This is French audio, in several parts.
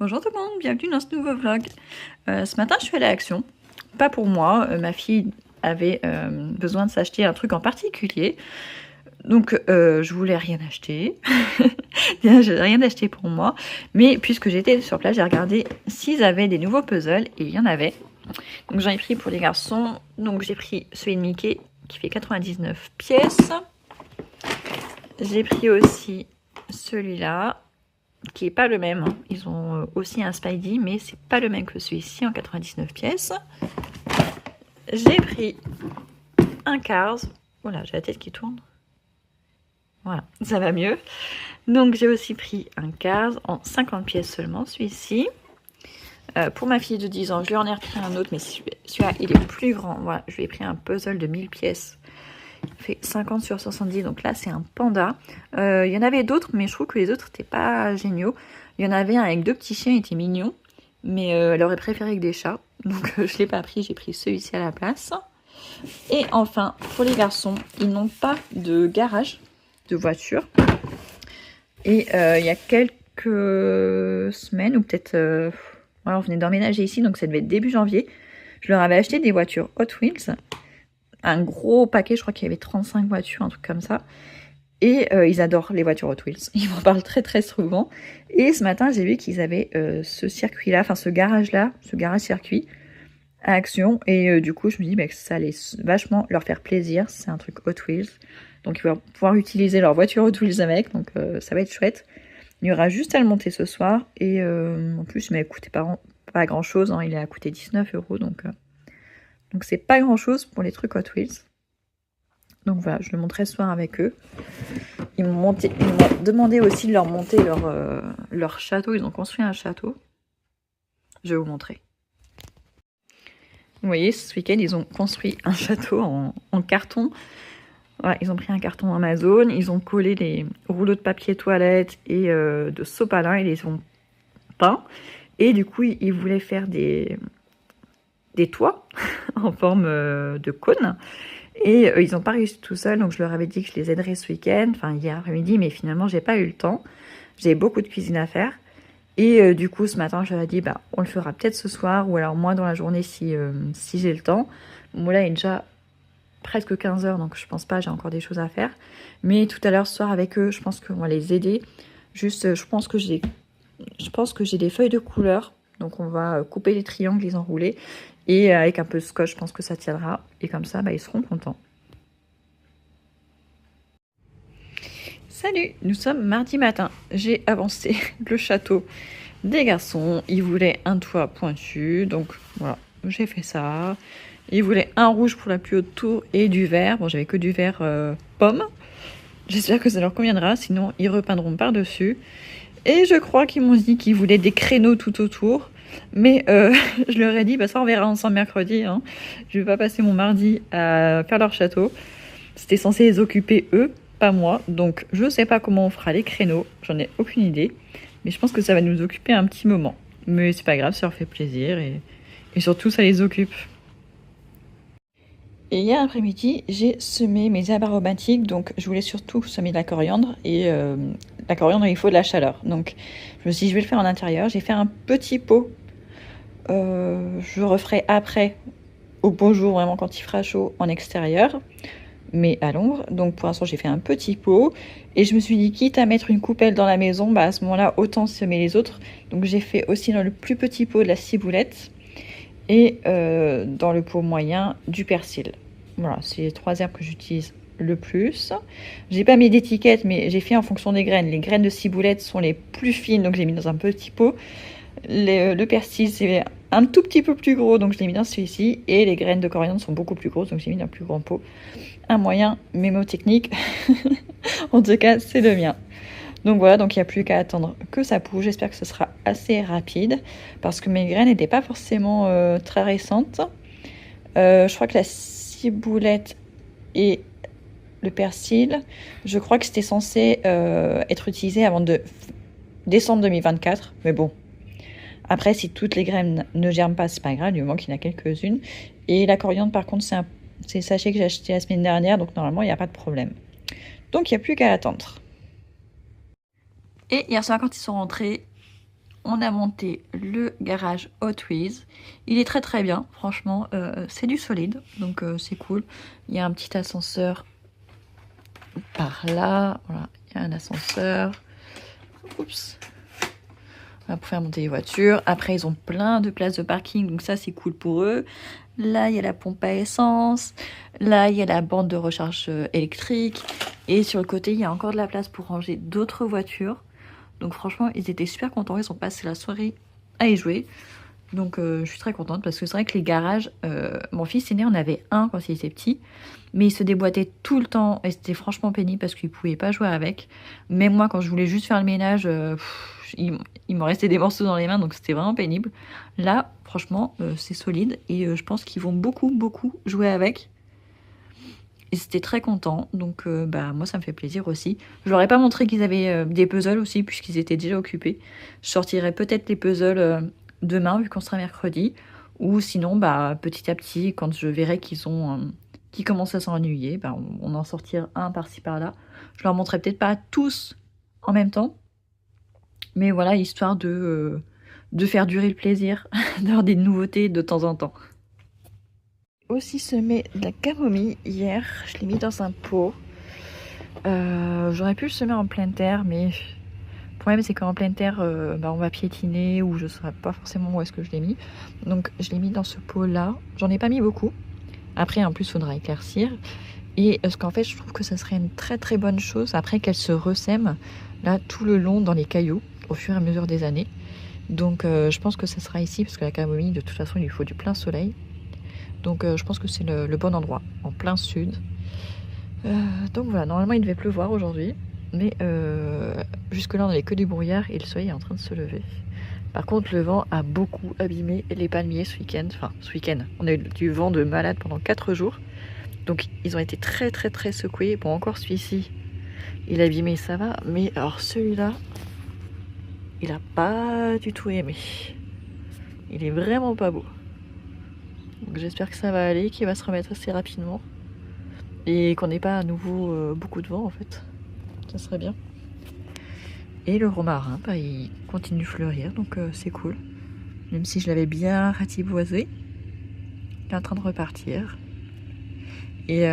Bonjour tout le monde, bienvenue dans ce nouveau vlog. Ce matin je suis allée à Action, pas pour moi, ma fille avait besoin de s'acheter un truc en particulier, donc je voulais rien acheter, je n'ai rien acheté pour moi, mais puisque j'étais sur place j'ai regardé s'ils avaient des nouveaux puzzles et il y en avait. Donc j'en ai pris pour les garçons, donc j'ai pris celui de Mickey qui fait 99 pièces, j'ai pris aussi celui-là, qui est pas le même. Ils ont aussi un Spidey, mais c'est pas le même que celui-ci en 99 pièces. J'ai pris un Cars. Voilà, j'ai la tête qui tourne. Voilà, ça va mieux. Donc j'ai aussi pris un Cars en 50 pièces seulement, celui-ci. Pour ma fille de 10 ans, je lui en ai repris un autre, mais celui-là, il est plus grand. Voilà, je lui ai pris un puzzle de 1000 pièces. Il fait 50 sur 70, donc là c'est un panda. Il y en avait d'autres, mais je trouve que les autres n'étaient pas géniaux. Il y en avait un avec 2 petits chiens, il était mignon, mais elle aurait préféré que des chats, donc je ne l'ai pas pris, j'ai pris celui-ci à la place. Et enfin, pour les garçons, ils n'ont pas de garage de voiture. Et il y a quelques semaines, ou peut-être... on venait d'emménager ici, donc ça devait être début janvier. Je leur avais acheté des voitures Hot Wheels. Un gros paquet, je crois qu'il y avait 35 voitures, un truc comme ça. Et ils adorent les voitures Hot Wheels. Ils m'en parlent très très souvent. Et ce matin, j'ai vu qu'ils avaient ce circuit-là, enfin ce garage-là, ce garage-circuit à Action. Et du coup, je me dis que ça allait vachement leur faire plaisir. C'est un truc Hot Wheels. Donc ils vont pouvoir utiliser leur voiture Hot Wheels avec. Donc ça va être chouette. Il y aura juste à le monter ce soir. Et en plus, il m'a coûté pas grand-chose. Hein. Il a coûté 19 €. Donc c'est pas grand chose pour les trucs Hot Wheels. Donc voilà, je le montrerai ce soir avec eux. Ils m'ont demandé aussi de leur monter leur château. Ils ont construit un château. Je vais vous montrer. Vous voyez, ce week-end, ils ont construit un château en carton. Voilà, ils ont pris un carton Amazon. Ils ont collé les rouleaux de papier toilette et de sopalin. Ils les ont peints. Et du coup, ils voulaient faire des toits en forme de cône. Et ils n'ont pas réussi tout seuls, donc je leur avais dit que je les aiderais ce week-end, enfin hier après-midi, mais finalement j'ai pas eu le temps. J'ai beaucoup de cuisine à faire. Et du coup ce matin je leur ai dit on le fera peut-être ce soir, ou alors moins dans la journée si j'ai le temps. Bon là il est déjà presque 15 h, donc je pense pas, j'ai encore des choses à faire. Mais tout à l'heure ce soir avec eux, je pense qu'on va les aider. Juste je pense que j'ai des feuilles de couleur. Donc on va couper les triangles, les enrouler. Et avec un peu de scotch, je pense que ça tiendra. Et comme ça, ils seront contents. Salut, nous sommes mardi matin. J'ai avancé le château des garçons. Ils voulaient un toit pointu. Donc voilà, j'ai fait ça. Ils voulaient un rouge pour la plus haute tour et du vert. Bon, j'avais que du vert pomme. J'espère que ça leur conviendra. Sinon, ils repeindront par-dessus. Et je crois qu'ils m'ont dit qu'ils voulaient des créneaux tout autour. Mais je leur ai dit, ça on verra ensemble mercredi. Hein. Je vais pas passer mon mardi à faire leur château. C'était censé les occuper eux, pas moi. Donc je sais pas comment on fera les créneaux. J'en ai aucune idée. Mais je pense que ça va nous occuper un petit moment. Mais c'est pas grave, ça leur fait plaisir. Et surtout, ça les occupe. Et hier après-midi, j'ai semé mes herbes aromatiques. Donc je voulais surtout semer de la coriandre. Et la coriandre, il faut de la chaleur. Donc je me suis dit, je vais le faire en intérieur. J'ai fait un petit pot. Je referai après, au beau jour, vraiment quand il fera chaud, en extérieur, mais à l'ombre. Donc pour l'instant j'ai fait un petit pot, et je me suis dit, quitte à mettre une coupelle dans la maison, à ce moment là autant semer les autres. Donc j'ai fait aussi dans le plus petit pot de la ciboulette, et dans le pot moyen du persil. Voilà, c'est les 3 herbes que j'utilise le plus. J'ai pas mis d'étiquette, mais j'ai fait en fonction des graines. Les graines de ciboulette sont les plus fines, donc j'ai mis dans un petit pot. Le persil, c'est un tout petit peu plus gros, donc je l'ai mis dans celui-ci. Et les graines de coriandre sont beaucoup plus grosses, donc j'ai mis dans un plus grand pot. Un moyen mémotechnique. En tout cas, c'est le mien. Donc voilà, donc il n'y a plus qu'à attendre que ça pousse. J'espère que ce sera assez rapide, parce que mes graines n'étaient pas forcément très récentes. Je crois que la ciboulette et le persil, je crois que c'était censé être utilisé avant décembre 2024. Mais bon. Après, si toutes les graines ne germent pas, c'est pas grave, du moment qu'il y en a quelques-unes. Et la coriandre, par contre, c'est le sachet que j'ai acheté la semaine dernière, donc normalement, il n'y a pas de problème. Donc, il n'y a plus qu'à attendre. Et hier soir, quand ils sont rentrés, on a monté le garage Hot Wheels. Il est très très bien, franchement, c'est du solide, donc c'est cool. Il y a un petit ascenseur par là, voilà, il y a un ascenseur. Oups. Pour faire monter les voitures. Après, ils ont plein de places de parking, donc ça, c'est cool pour eux. Là, il y a la pompe à essence. Là, il y a la borne de recharge électrique. Et sur le côté, il y a encore de la place pour ranger d'autres voitures. Donc franchement, ils étaient super contents. Ils ont passé la soirée à y jouer. Donc je suis très contente parce que c'est vrai que les garages, mon fils aîné en avait un quand il était petit, mais il se déboîtait tout le temps et c'était franchement pénible parce qu'il pouvait pas jouer avec. Même moi, quand je voulais juste faire le ménage, il me restait des morceaux dans les mains, donc c'était vraiment pénible. Là, franchement, c'est solide et je pense qu'ils vont beaucoup jouer avec. Et c'était très content, donc bah moi ça me fait plaisir aussi. Je leur ai pas montré qu'ils avaient des puzzles aussi puisqu'ils étaient déjà occupés. Je sortirai peut-être les puzzles demain vu qu'on sera mercredi, ou sinon bah petit à petit quand je verrai qu'ils commencent à s'ennuyer, bah, on en sortira un par-ci par-là. Je leur montrerai peut-être pas tous en même temps, mais voilà, histoire de faire durer le plaisir, d'avoir des nouveautés de temps en temps. Aussi semé de la camomille hier, je l'ai mis dans un pot. J'aurais pu le semer en pleine terre, mais le problème c'est qu'en pleine terre, bah, on va piétiner ou je ne saurais pas forcément où est-ce que je l'ai mis. Donc je l'ai mis dans ce pot là. J'en ai pas mis beaucoup. Après en plus il faudra éclaircir. Et parce qu'en fait je trouve que ça serait une très très bonne chose après qu'elle se ressème là tout le long dans les cailloux au fur et à mesure des années. Donc je pense que ça sera ici parce que la camomille de toute façon il lui faut du plein soleil. Donc je pense que c'est le bon endroit, en plein sud. Donc voilà, normalement il devait pleuvoir aujourd'hui, mais jusque là on n'avait que du brouillard et le soleil est en train de se lever. Par contre le vent a beaucoup abîmé les palmiers ce week-end, enfin ce week-end, on a eu du vent de malade pendant 4 jours, donc ils ont été très secoués. Bon encore celui-ci, il a abîmé ça va, mais alors celui-là, il a pas du tout aimé. Il est vraiment pas beau. Donc j'espère que ça va aller, qu'il va se remettre assez rapidement. Et qu'on n'ait pas à nouveau beaucoup de vent en fait. Ça serait bien. Et le romarin, bah, il continue de fleurir, donc c'est cool. Même si je l'avais bien ratiboisé. Il est en train de repartir. Et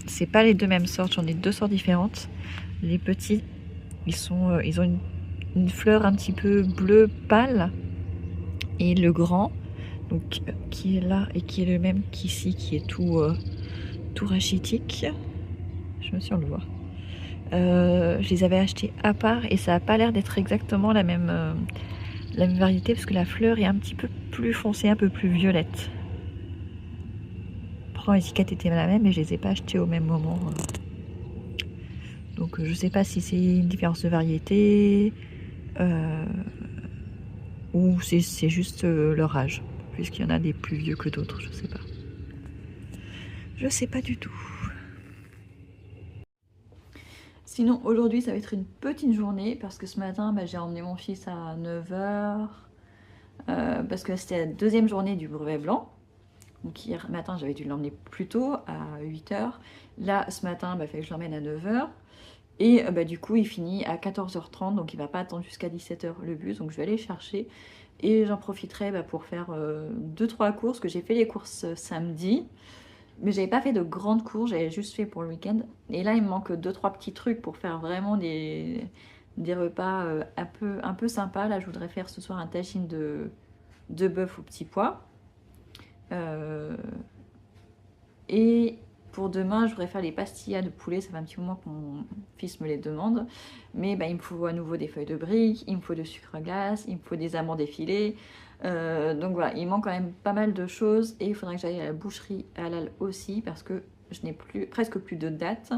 c'est pas les deux mêmes sortes, j'en ai deux sortes différentes. Les petits, ils ont une fleur un petit peu bleu pâle. Et le grand, donc qui est là et qui est le même qu'ici, qui est tout rachitique. Je me suis en le voit. Je les avais achetés à part et ça n'a pas l'air d'être exactement la même variété parce que la fleur est un petit peu plus foncée, un peu plus violette. Pourtant l'étiquette était la même mais je les ai pas achetés au même moment. Donc je sais pas si c'est une différence de variété ou c'est juste leur âge, puisqu'il y en a des plus vieux que d'autres, je sais pas. Je sais pas du tout. Sinon, aujourd'hui, ça va être une petite journée parce que ce matin, bah, j'ai emmené mon fils à 9 h parce que c'était la deuxième journée du brevet blanc. Donc hier matin, j'avais dû l'emmener plus tôt, à 8 h. Là, ce matin, il fallait que je l'emmène à 9 h. Et du coup, il finit à 14 h 30, donc il va pas attendre jusqu'à 17 h le bus. Donc je vais aller le chercher et j'en profiterai pour faire 2-3 courses, que j'ai fait les courses samedi. Mais j'avais pas fait de grandes courses, j'avais juste fait pour le week-end. Et là, il me manque 2-3 petits trucs pour faire vraiment des repas un peu sympas. Là, je voudrais faire ce soir un tagine de bœuf au petit pois. Et pour demain, je voudrais faire les pastillas de poulet. Ça fait un petit moment que mon fils me les demande. Mais il me faut à nouveau des feuilles de briques, il me faut de sucre glace, il me faut des amandes effilées. Donc voilà, il manque quand même pas mal de choses et il faudrait que j'aille à la boucherie halal aussi parce que je n'ai presque plus de dates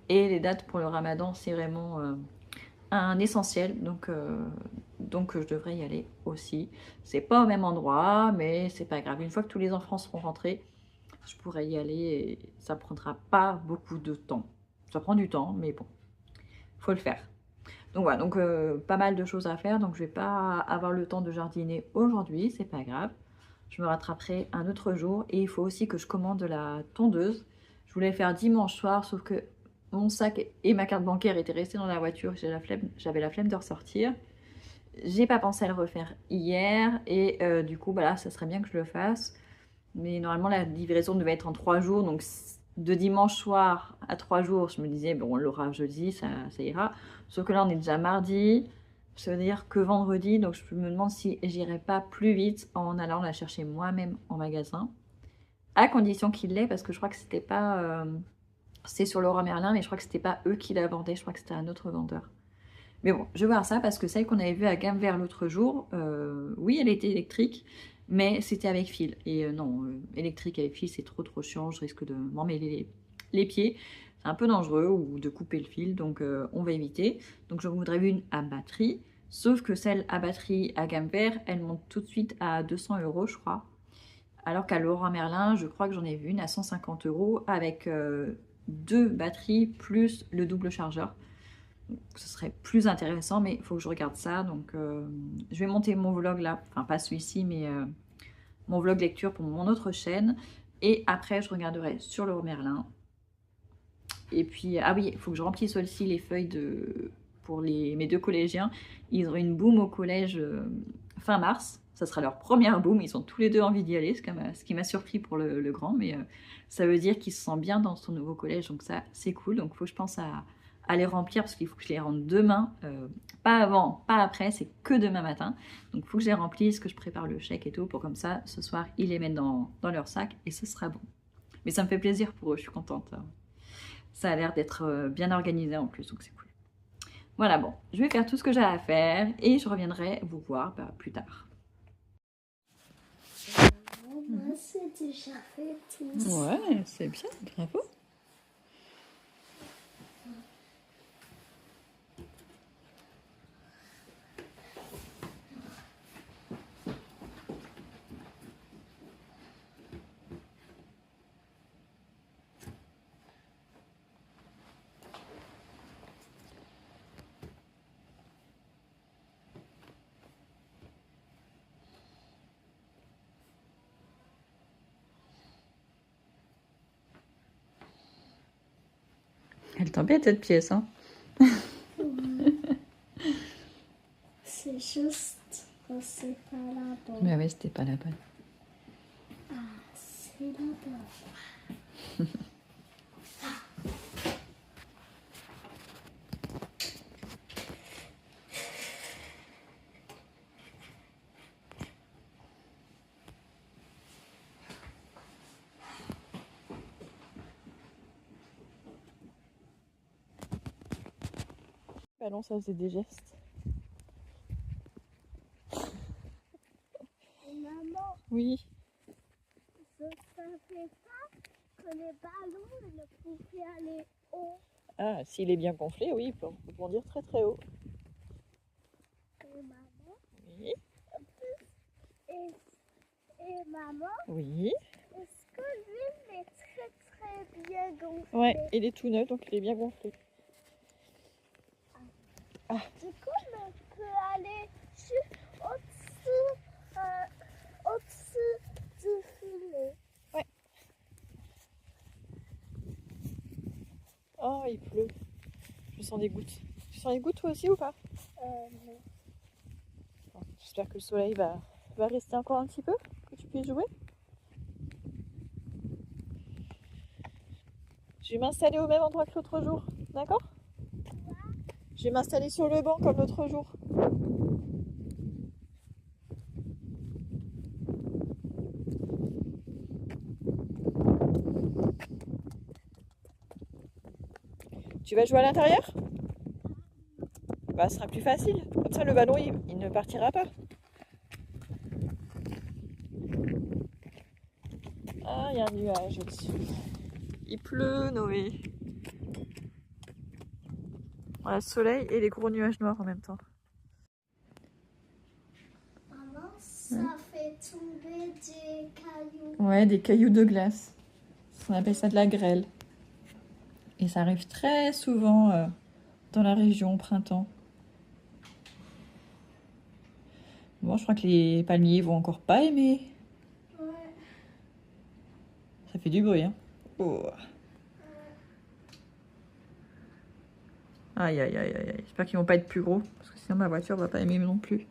et les dates pour le ramadan c'est vraiment un essentiel, donc je devrais y aller aussi. C'est pas au même endroit mais c'est pas grave, une fois que tous les enfants seront rentrés je pourrais y aller et ça prendra pas beaucoup de temps. Ça prend du temps mais bon, faut le faire. Donc voilà, donc pas mal de choses à faire, donc je vais pas avoir le temps de jardiner aujourd'hui, c'est pas grave. Je me rattraperai un autre jour et il faut aussi que je commande la tondeuse. Je voulais le faire dimanche soir, sauf que mon sac et ma carte bancaire étaient restés dans la voiture, j'avais la flemme de ressortir. j'ai pas pensé à le refaire hier et du coup, bah là, ça serait bien que je le fasse. Mais normalement, la livraison devait être en 3 jours. Donc, de dimanche soir à 3 jours, je me disais, bon, on l'aura jeudi, ça ira. Sauf que là, on est déjà mardi. Ça veut dire que vendredi. Donc, je me demande si j'irai pas plus vite en allant la chercher moi-même en magasin. À condition qu'il l'ait, parce que je crois que c'était pas. C'est sur Leroy Merlin, mais je crois que c'était pas eux qui la vendaient. Je crois que c'était un autre vendeur. Mais bon, je vais voir ça parce que celle qu'on avait vue à Gamme Vert l'autre jour, oui, elle était électrique, mais c'était avec fil. Et non, électrique avec fil, c'est trop chiant. Je risque de m'emmêler les pieds. C'est un peu dangereux ou de couper le fil, donc on va éviter. Donc j'en voudrais une à batterie. Sauf que celle à batterie à Gamme Vert, elle monte tout de suite à 200 euros, je crois. Alors qu'à Leroy Merlin, je crois que j'en ai vu une à 150 euros avec 2 batteries plus le double chargeur. Donc, ce serait plus intéressant, mais il faut que je regarde ça. Donc, je vais monter mon vlog là, enfin pas celui-ci, mais mon vlog lecture pour mon autre chaîne. Et après, je regarderai sur le Merlin. Et puis, ah oui, il faut que je remplisse aussi les feuilles pour mes 2 collégiens. Ils ont une boom au collège fin mars. Ça sera leur première boom. Ils ont tous les 2 envie d'y aller, ce qui m'a surpris pour le grand. Mais ça veut dire qu'il se sent bien dans son nouveau collège. Donc ça, c'est cool. Donc il faut que je pense à les remplir parce qu'il faut que je les rende demain. Pas avant, pas après. C'est que demain matin. Donc il faut que je les remplisse, que je prépare le chèque et tout. Pour comme ça, ce soir, ils les mettent dans leur sac. Et ce sera bon. Mais ça me fait plaisir pour eux. Je suis contente. Ça a l'air d'être bien organisé en plus, donc c'est cool. Voilà, bon, je vais faire tout ce que j'ai à faire et je reviendrai vous voir plus tard. Moi, c'est déjà fait tout ça. Ouais, c'est bien, bravo. Elle t'embête cette pièce, hein? C'est juste que c'est pas la bonne. Mais ouais, c'était pas la bonne. Ah, c'est la bonne. Ballon, ça faisait des gestes. Maman, Oui. je savais pas que les ballons ne pouvaient aller haut. Ah, s'il est bien gonflé, oui, il peut rebondir très haut. Et maman, Oui. et maman, Oui. est-ce que lui est très bien gonflé? Ouais, il est tout neuf, donc il est bien gonflé. Du coup, on peut aller au-dessus du filet. Ouais. Oh, il pleut. Je sens des gouttes. Tu sens les gouttes toi aussi ou pas? Non. Bon, j'espère que le soleil va rester encore un petit peu, que tu puisses jouer. Je vais m'installer au même endroit que l'autre jour, d'accord? Je vais m'installer sur le banc comme l'autre jour. Tu vas jouer à l'intérieur? Bah, ce sera plus facile. Comme ça, le ballon, il ne partira pas. Ah, il y a un nuage au-dessus. Il pleut, Noé. Voilà, le soleil et les gros nuages noirs en même temps. Maman, ça fait tomber des cailloux. Ouais, des cailloux de glace. On appelle ça de la grêle. Et ça arrive très souvent dans la région au printemps. Bon, je crois que les palmiers vont encore pas aimer. Ouais. Ça fait du bruit, hein. Oh. Aïe, aïe, aïe, aïe. J'espère qu'ils vont pas être plus gros. Parce que sinon, ma voiture va pas aimer non plus.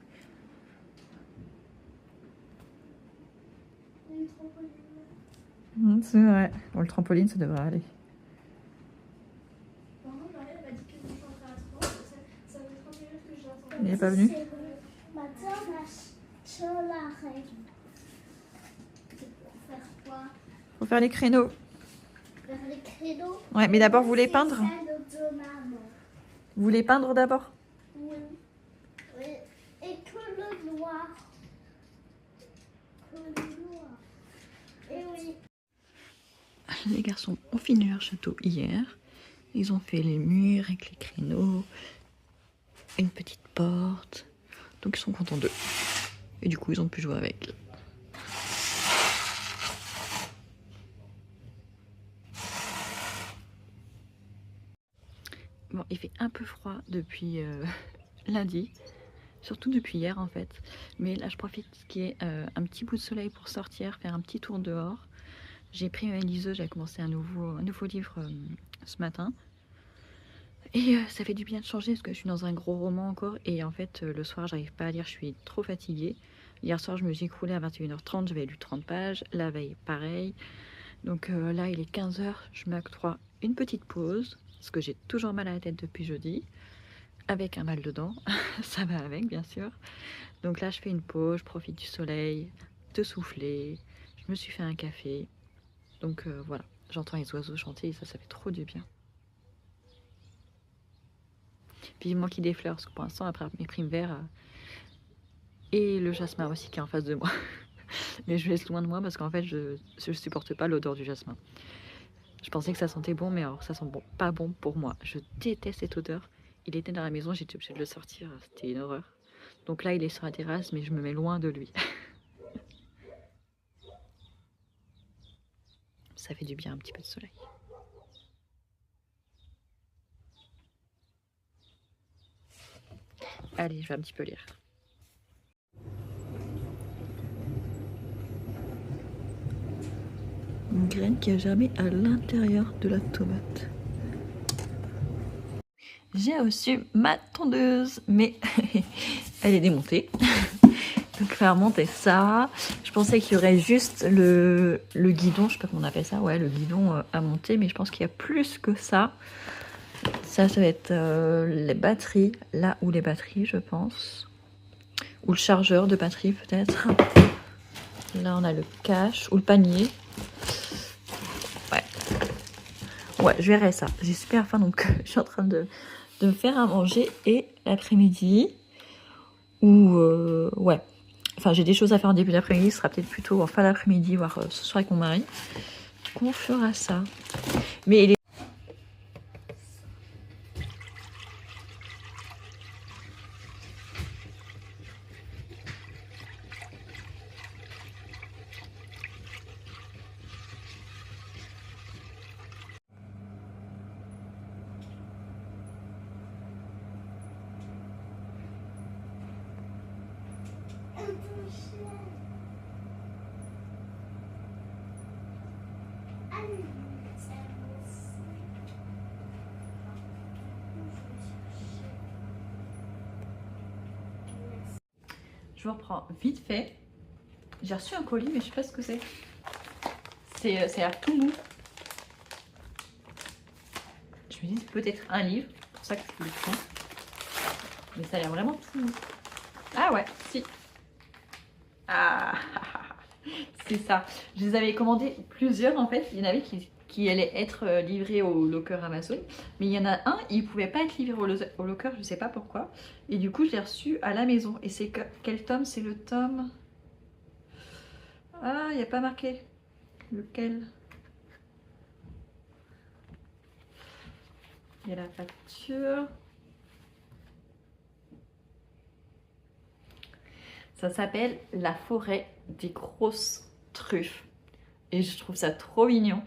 C'est vrai. Bon, le trampoline, ça devrait aller. Il n'est pas venu? Faut faire les créneaux. Les créneaux. Ouais, mais d'abord, vous voulez peindre? Vous voulez peindre d'abord? Oui. Oui. Et que le noir. Que le noir. Et oui. Les garçons ont fini leur château hier. Ils ont fait les murs avec les créneaux, une petite porte. Donc ils sont contents d'eux. Et du coup, ils ont pu jouer avec. Bon, il fait un peu froid depuis lundi. Surtout depuis hier en fait. Mais là, je profite qu'il y ait un petit bout de soleil pour sortir, faire un petit tour dehors. J'ai pris ma liseuse, j'ai commencé un nouveau livre ce matin. Et ça fait du bien de changer parce que je suis dans un gros roman encore. Et en fait, le soir, j'arrive pas à lire, je suis trop fatiguée. Hier soir, je me suis écroulée à 21h30, j'avais lu 30 pages. La veille, pareil. Donc là, il est 15h, je m'octroie une petite pause. Parce que j'ai toujours mal à la tête depuis jeudi. Avec un mal de dents. Ça va avec, bien sûr. Donc là, je fais une pause, je profite du soleil, de souffler. Je me suis fait un café. Donc voilà, j'entends les oiseaux chanter et ça fait trop du bien. Vivement qu'il y ait des fleurs, parce que pour l'instant, après mes primes verts et le jasmin aussi qui est en face de moi. Mais je laisse loin de moi parce qu'en fait, je supporte pas l'odeur du jasmin. Je pensais que ça sentait bon, mais alors ça sent bon, pas bon pour moi. Je déteste cette odeur. Il était dans la maison, j'étais obligée de le sortir, c'était une horreur. Donc là, il est sur la terrasse, mais je me mets loin de lui. Ça fait du bien, un petit peu de soleil. Allez, je vais un petit peu lire. Une graine qui a germé à l'intérieur de la tomate. J'ai reçu ma tondeuse, mais elle est démontée. Donc il va remonter ça. Je pensais qu'il y aurait juste le guidon, je sais pas comment on appelle ça, ouais, le guidon à monter, mais je pense qu'il y a plus que ça. Ça va être les batteries, là où les batteries, je pense. Ou le chargeur de batterie peut-être. Là on a le cache, ou le panier. Ouais, je verrai ça. J'ai super faim, donc je suis en train de me faire à manger. Et l'après-midi, ou ouais. Enfin, j'ai des choses à faire en début d'après-midi, ce sera peut-être plutôt en fin d'après-midi, voire ce soir avec mon mari. Qu'on fera ça. Mais il est... Je vous reprends vite fait. J'ai reçu un colis, mais je sais pas ce que c'est. C'est à tout mou. Je me dis peut-être un livre, c'est pour ça que je le prends. Mais ça a l'air vraiment tout mou. Ah ouais, si. Ah, c'est ça. Je les avais commandés plusieurs en fait. Il y en avait qui allaient être livrés au locker Amazon. Mais il y en a un, il ne pouvait pas être livré au locker, je ne sais pas pourquoi. Et du coup, je l'ai reçu à la maison. Et c'est quel tome? C'est le tome... Ah, il n'y a pas marqué. Lequel? Il y a la facture. Ça s'appelle La forêt des grosses truffes. Et je trouve ça trop mignon.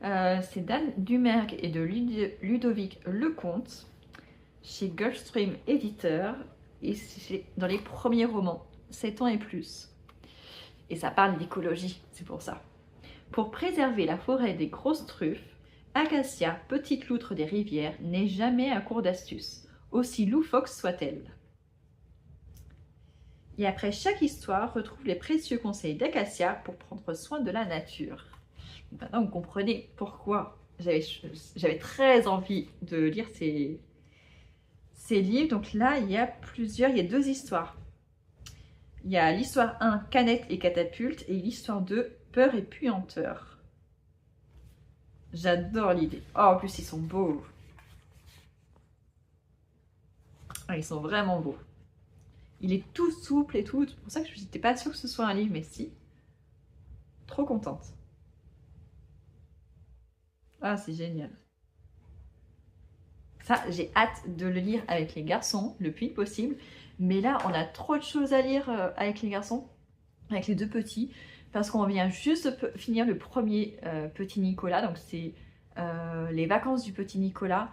C'est d'Anne Dumergue et de Ludovic Lecomte chez Gulfstream Éditeur. Et c'est dans les premiers romans, 7 ans et plus. Et ça parle d'écologie, c'est pour ça. Pour préserver la forêt des grosses truffes, Acacia, petite loutre des rivières, n'est jamais à court d'astuces, aussi loufoque soit-elle. Et après chaque histoire, retrouve les précieux conseils d'Acacia pour prendre soin de la nature. Maintenant, vous comprenez pourquoi j'avais très envie de lire ces livres. Donc là, il y a 2 histoires. Il y a l'histoire 1, Canette et catapulte, et l'histoire 2, Peur et puanteur. J'adore l'idée. Oh, en plus, ils sont beaux. Ah, ils sont vraiment beaux. Il est tout souple et tout. C'est pour ça que je n'étais pas sûre que ce soit un livre, mais si. Trop contente. Ah, c'est génial. Ça, j'ai hâte de le lire avec les garçons le plus possible. Mais là, on a trop de choses à lire avec les garçons, avec les 2 petits, parce qu'on vient juste de finir le premier Petit Nicolas. Donc, c'est les vacances du Petit Nicolas.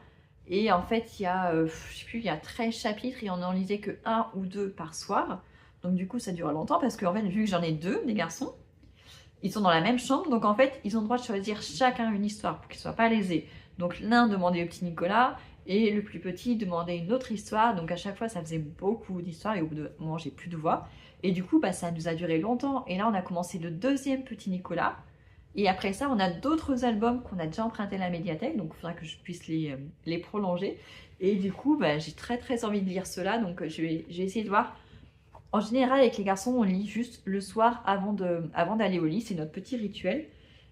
Et en fait, il y a, je sais plus, il y a 13 chapitres et on n'en lisait que 1 ou 2 par soir. Donc, du coup, ça dure longtemps parce qu'en fait, vu que j'en ai 2, des garçons, ils sont dans la même chambre. Donc, en fait, ils ont le droit de choisir chacun une histoire pour qu'ils ne soient pas lésés. Donc, l'un demandait au Petit Nicolas. Et le plus petit demandait une autre histoire, donc à chaque fois ça faisait beaucoup d'histoires et au bout d'un moment j'ai plus de voix. Et du coup ça nous a duré longtemps et là on a commencé le 2e Petit Nicolas. Et après ça on a d'autres albums qu'on a déjà empruntés à la médiathèque, donc il faudra que je puisse les prolonger. Et du coup j'ai très envie de lire cela, donc je vais essayer de voir. En général avec les garçons on lit juste le soir avant d'aller au lit, c'est notre petit rituel.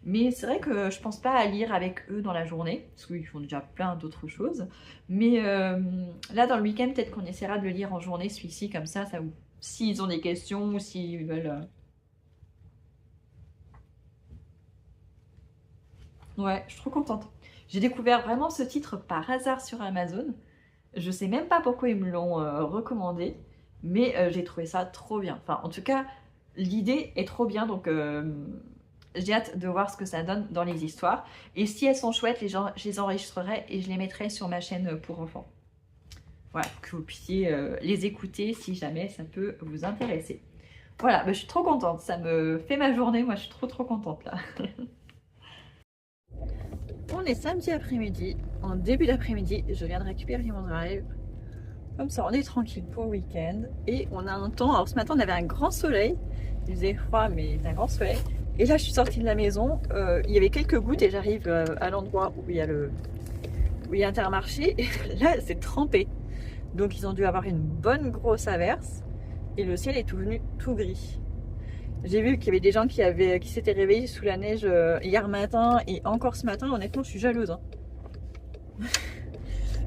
Mais c'est vrai que je pense pas à lire avec eux dans la journée, parce qu'ils font déjà plein d'autres choses. Mais là, dans le week-end, peut-être qu'on essaiera de le lire en journée, celui-ci, comme ça s'ils ont des questions ou s'ils veulent... Ouais, je suis trop contente. J'ai découvert vraiment ce titre par hasard sur Amazon. Je sais même pas pourquoi ils me l'ont recommandé, mais j'ai trouvé ça trop bien. Enfin, en tout cas, l'idée est trop bien, donc... j'ai hâte de voir ce que ça donne dans les histoires. Et si elles sont chouettes, je les enregistrerai et je les mettrai sur ma chaîne pour enfants. Voilà, que vous puissiez les écouter si jamais ça peut vous intéresser. Voilà, je suis trop contente. Ça me fait ma journée. Moi, je suis trop contente là. On est samedi après-midi. En début d'après-midi, je viens de récupérer mon drive. Comme ça, on est tranquille pour le week-end. Et on a un temps... Alors ce matin, on avait un grand soleil. Il faisait froid, mais un grand soleil. Et là, je suis sortie de la maison, il y avait quelques gouttes et j'arrive à l'endroit où il y a Intermarché. Et là, c'est trempé. Donc, ils ont dû avoir une bonne grosse averse. Et le ciel est tout gris. J'ai vu qu'il y avait des gens qui s'étaient réveillés sous la neige hier matin et encore ce matin. Honnêtement, je suis jalouse. Hein.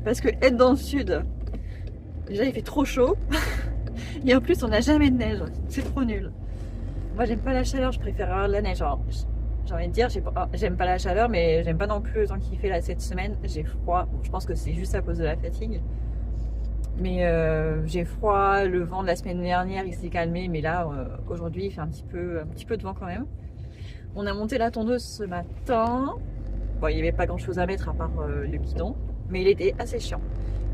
Parce que être dans le sud, déjà, il fait trop chaud. Et en plus, on n'a jamais de neige. C'est trop nul. Moi j'aime pas la chaleur, je préfère avoir de la neige. J'ai envie de dire, j'aime pas la chaleur, mais j'aime pas non plus le temps qu'il fait là cette semaine. J'ai froid, bon, je pense que c'est juste à cause de la fatigue. Mais j'ai froid, le vent de la semaine dernière il s'est calmé, mais là aujourd'hui il fait un petit peu de vent quand même. On a monté la tondeuse ce matin. Bon, il n'y avait pas grand chose à mettre à part le guidon, mais il était assez chiant.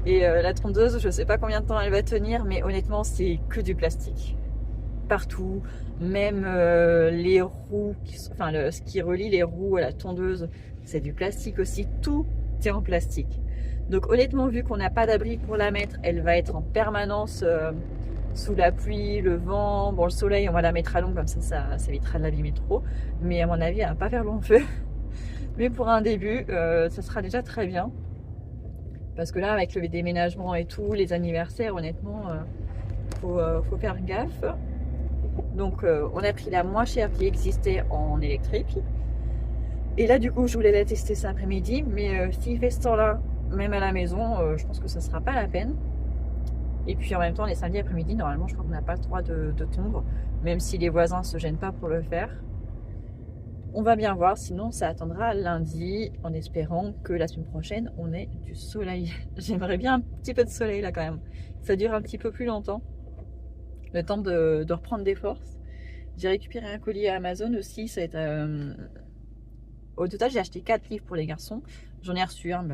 Et la tondeuse, je sais pas combien de temps elle va tenir, mais honnêtement c'est que du plastique. Partout, même les roues, ce qui relie les roues à la tondeuse, c'est du plastique aussi, tout est en plastique. Donc honnêtement, vu qu'on n'a pas d'abri pour la mettre, elle va être en permanence sous la pluie, le vent, bon le soleil on va la mettre à l'ombre comme ça évitera de l'abîmer trop, mais à mon avis elle va pas faire long feu. Mais pour un début, ça sera déjà très bien. Parce que là avec le déménagement et tout, les anniversaires, honnêtement, faut faire gaffe. Donc on a pris la moins chère qui existait en électrique. Et là du coup je voulais la tester cet après-midi. Mais s'il fait ce temps-là, même à la maison, je pense que ça ne sera pas la peine. Et puis en même temps les samedis après-midi, normalement je crois qu'on n'a pas le droit de tondre. Même si les voisins ne se gênent pas pour le faire. On va bien voir, sinon ça attendra lundi. En espérant que la semaine prochaine on ait du soleil. J'aimerais bien un petit peu de soleil là quand même. Ça dure un petit peu plus longtemps. Le temps de reprendre des forces. J'ai récupéré un colis à Amazon aussi. Ça va être, au total, j'ai acheté 4 livres pour les garçons. J'en ai reçu un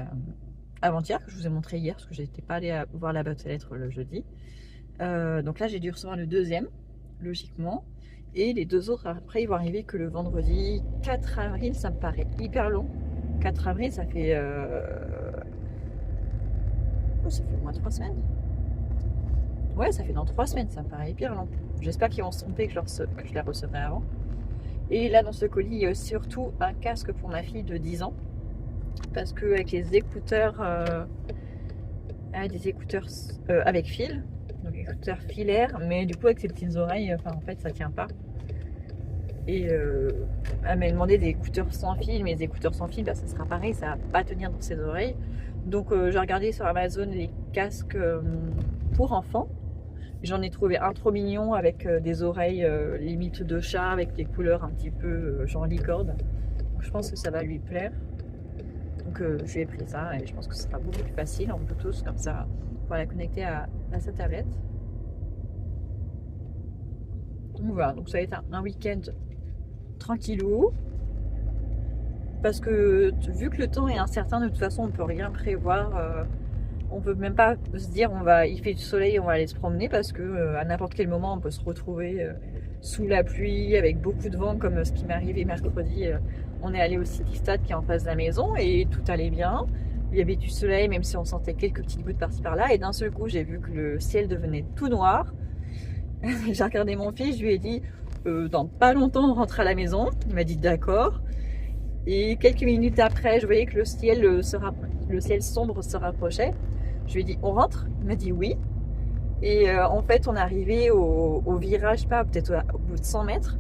avant-hier, que je vous ai montré hier, parce que j'étais pas allée voir la boîte aux lettres le jeudi. Donc là, j'ai dû recevoir le 2e, logiquement. Et les 2 autres, après, ils vont arriver que le vendredi 4 avril. Ça me paraît hyper long. 4 avril, ça fait au moins 3 semaines. Ouais, ça fait dans 3 semaines, ça me paraît hyper long. J'espère qu'ils vont se tromper, que je les recevrai avant. Et là, dans ce colis, il y a surtout un casque pour ma fille de 10 ans. Parce qu'avec les écouteurs, des écouteurs avec fil, donc écouteurs filaires, mais du coup, avec ses petites oreilles, en fait, ça tient pas. Et elle m'a demandé des écouteurs sans fil, mais les écouteurs sans fil, ça sera pareil, ça va pas tenir dans ses oreilles. Donc j'ai regardé sur Amazon les casques pour enfants. J'en ai trouvé un trop mignon avec des oreilles limite de chat, avec des couleurs un petit peu genre licorne. Donc, je pense que ça va lui plaire. Donc je lui ai pris ça et je pense que ce sera beaucoup plus facile en Bluetooth, comme ça pour la connecter à sa tablette. Donc voilà, donc ça va être un week-end tranquillou. Parce que vu que le temps est incertain, de toute façon on peut rien prévoir. On peut même pas se dire il fait du soleil, on va aller se promener, parce que à n'importe quel moment on peut se retrouver sous la pluie avec beaucoup de vent, comme ce qui m'est arrivé mercredi. On est allé au City Stade qui est en face de la maison et tout allait bien. Il y avait du soleil, même si on sentait quelques petites gouttes par-ci par-là, et d'un seul coup j'ai vu que le ciel devenait tout noir. J'ai regardé mon fils, je lui ai dit dans pas longtemps on rentre à la maison. Il m'a dit d'accord. Et quelques minutes après, je voyais que le ciel sombre se rapprochait. Je lui ai dit on rentre? Il m'a dit oui. Et en fait, on est arrivé au virage, pas peut-être au bout de 100 mètres.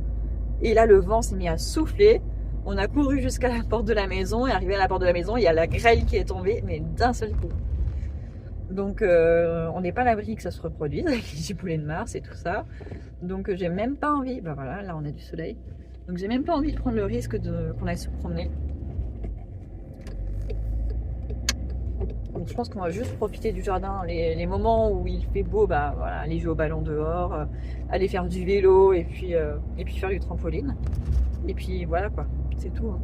Et là, le vent s'est mis à souffler. On a couru jusqu'à la porte de la maison. Et arrivé à la porte de la maison, il y a la grêle qui est tombée, mais d'un seul coup. Donc, on n'est pas à l'abri que ça se reproduise avec les giboulées de Mars et tout ça. Donc, j'ai même pas envie. Ben voilà, là, on a du soleil. Donc, j'ai même pas envie de prendre le risque qu'on aille se promener. Donc je pense qu'on va juste profiter du jardin, les moments où il fait beau, voilà, aller jouer au ballon dehors, aller faire du vélo et puis faire du trampoline. Et puis voilà quoi, c'est tout. Hein.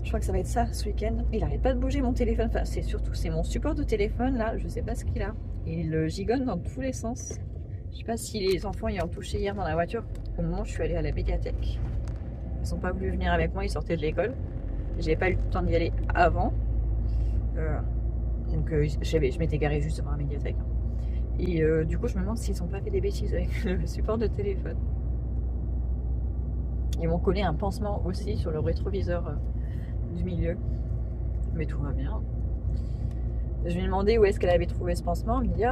Je crois que ça va être ça ce week-end. Il n'arrête pas de bouger mon téléphone, enfin c'est mon support de téléphone là, je sais pas ce qu'il a. Il gigonne dans tous les sens. Je sais pas si les enfants y ont touché hier dans la voiture au moment où je suis allée à la médiathèque. Ils sont pas voulu venir avec moi, ils sortaient de l'école. J'avais pas eu le temps d'y aller avant. Donc je m'étais garée juste devant la médiathèque. Et du coup je me demande s'ils n'ont pas fait des bêtises avec le support de téléphone. Ils m'ont collé un pansement aussi sur le rétroviseur du milieu. Mais tout va bien. Je lui ai demandé où est-ce qu'elle avait trouvé ce pansement. Elle me dit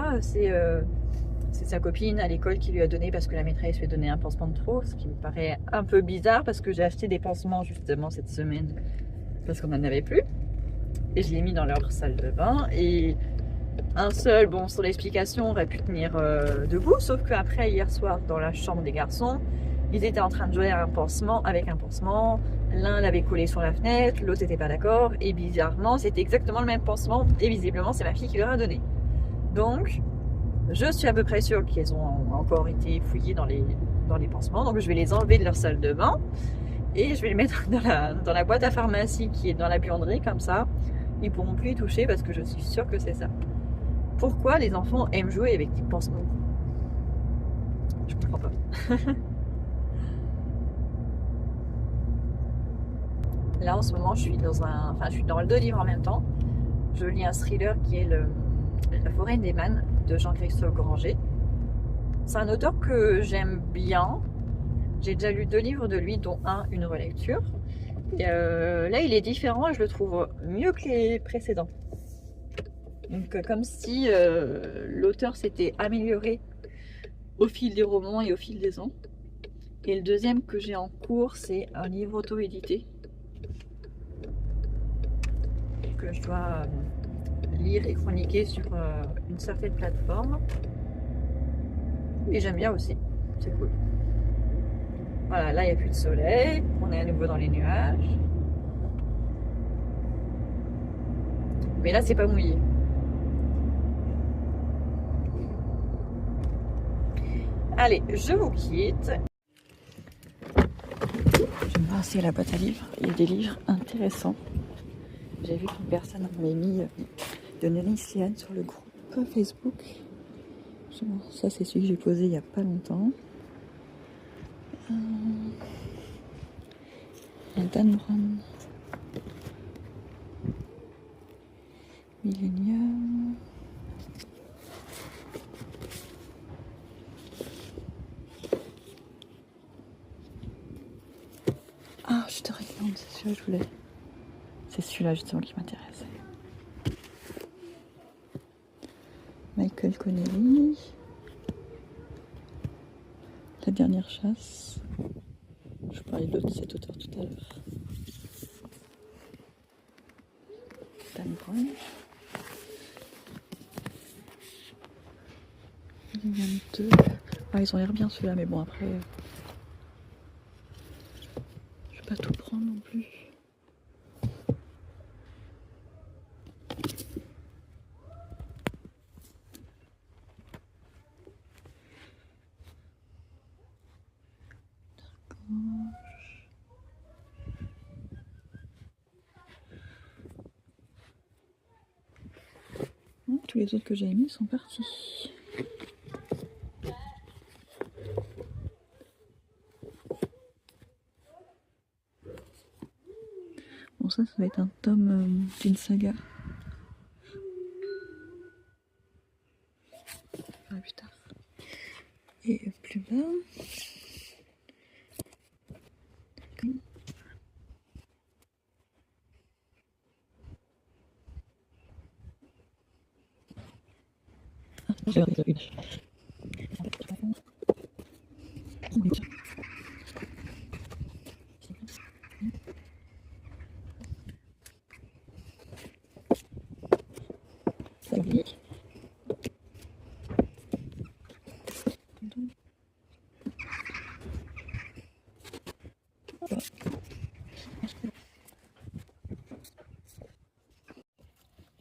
c'est sa copine à l'école qui lui a donné, parce que la maîtresse lui a donné un pansement de trop. Ce qui me paraît un peu bizarre, parce que j'ai acheté des pansements justement cette semaine parce qu'on n'en avait plus. Et je l'ai mis dans leur salle de bain. Et un seul, bon, sur l'explication, aurait pu tenir debout. Sauf qu'après, hier soir, dans la chambre des garçons, ils étaient en train de jouer à un pansement avec un pansement. L'un l'avait collé sur la fenêtre, l'autre n'était pas d'accord. Et bizarrement, c'était exactement le même pansement. Et visiblement, c'est ma fille qui leur a donné. Donc, je suis à peu près sûre qu'ils ont encore été fouillés dans les pansements. Donc, je vais les enlever de leur salle de bain. Et je vais les mettre dans la boîte à pharmacie qui est dans la buanderie, comme ça. Ils pourront plus y toucher, parce que je suis sûre que c'est ça. Pourquoi les enfants aiment jouer avec des pansements? Je comprends pas. Là en ce moment je suis dans le deux livres en même temps. Je lis un thriller qui est La forêt des mannes de Jean-Christophe Granger. C'est un auteur que j'aime bien. J'ai déjà lu 2 livres de lui, dont une relecture. Et là il est différent et je le trouve mieux que les précédents. Donc comme si l'auteur s'était amélioré au fil des romans et au fil des ans. Et le deuxième que j'ai en cours, c'est un livre auto-édité que je dois lire et chroniquer sur une certaine plateforme. Et j'aime bien aussi, c'est cool. Voilà, là il n'y a plus de soleil, on est à nouveau dans les nuages. Mais là c'est pas mouillé. Allez, je vous quitte. Je vais me lancer à la boîte à livres. Il y a des livres intéressants. J'ai vu qu'une personne avait mis de Nelly Sliane sur le groupe Facebook. Ça, c'est celui que j'ai posé il n'y a pas longtemps. Dan Brown. Millennium. Ah, je te regarde, c'est celui-là que je voulais. C'est celui-là justement qui m'intéresse. Michael Connelly. La dernière chasse. Je parlais de cet auteur tout à l'heure. Dan Brown. Il y en a deux. Ah, ils ont l'air bien ceux-là, mais bon, après. Je vais pas tout prendre non plus. Tous les autres que j'avais mis sont partis. Bon, ça va être un tome d'une saga. Ah, plus tard. Et plus bas.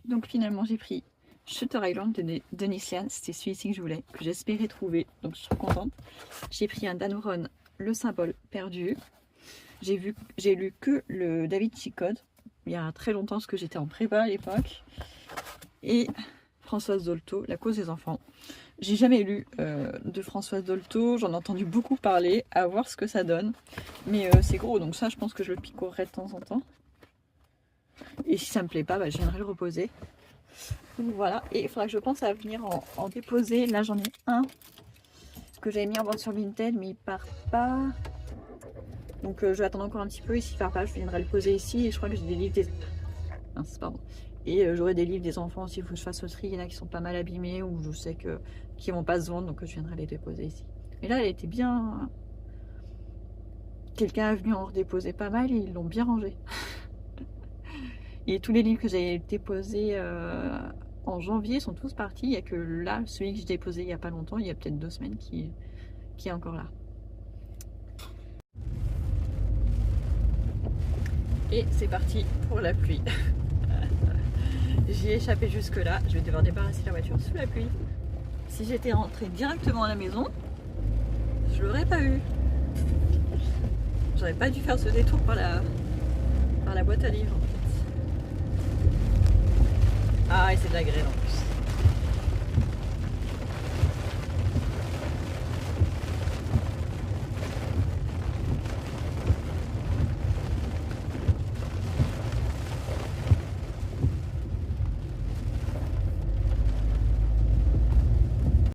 Donc finalement j'ai pris Shutter Island de Denis Lian, c'était celui-ci que je voulais, que j'espérais trouver, donc je suis contente. J'ai pris un Dan Brown, Le Symbole Perdu. J'ai lu que le David Chicode, il y a très longtemps parce que j'étais en prépa à l'époque. Et Françoise Dolto, La Cause des enfants. J'ai jamais lu de Françoise Dolto, j'en ai entendu beaucoup parler, à voir ce que ça donne. Mais c'est gros, donc ça je pense que je le picorerai de temps en temps. Et si ça me plaît pas, bah, je viendrai le reposer. Donc voilà, et il faudra que je pense à venir en déposer. Là j'en ai un que j'avais mis en vente sur Vinted, mais il part pas. Donc je vais attendre encore un petit peu, et s'il part pas, je viendrai le poser ici. Et je crois que j'ai des livres des... Mince, pardon. Et j'aurai des livres des enfants aussi, il faut que je fasse le tri. Il y en a qui sont pas mal abîmés, ou je sais que qui vont pas se vendre, donc je viendrai les déposer ici. Et là elle était bien... Quelqu'un est venu en redéposer pas mal et ils l'ont bien rangé. Et tous les livres que j'ai déposés en janvier sont tous partis. Il n'y a que là, celui que j'ai déposé il n'y a pas longtemps, il y a peut-être 2 semaines, qui est encore là. Et c'est parti pour la pluie. J'y ai échappé jusque là. Je vais devoir débarrasser la voiture sous la pluie. Si j'étais rentrée directement à la maison, je l'aurais pas eu. J'aurais pas dû faire ce détour par la boîte à livres en fait. Ah, et c'est de la grêle en plus.